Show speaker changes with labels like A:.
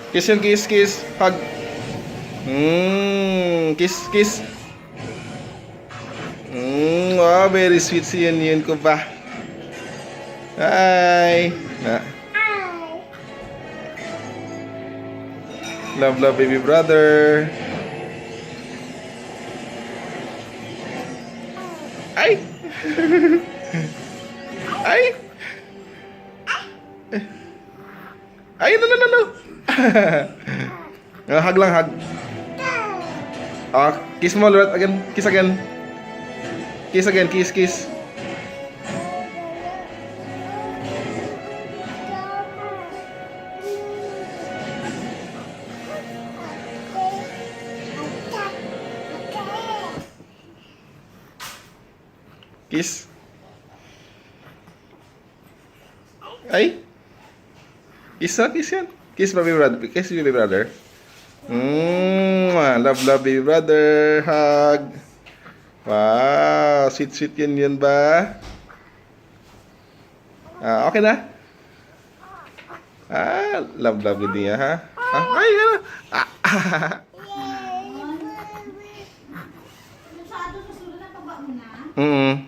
A: Kiss yun, kiss, kiss. Hug. Kiss, kiss. Very sweet si Yun ko pa. Hi. Love, love, baby brother. Ay. Ay. Ay, no. Hug lang, hug. Kiss mo, Lord. Again. Kiss again. Kiss again, kiss, kiss. Kiss. Ay. Kiss na, kiss yan. Kiss baby brother. Kiss baby brother. Love, love baby brother. Hug. Wow, sweet, sweet yun ba? Okay na? Love, love yun niya, ha? Ay, gano'n.
B: Masyado susunod na pagba mo na.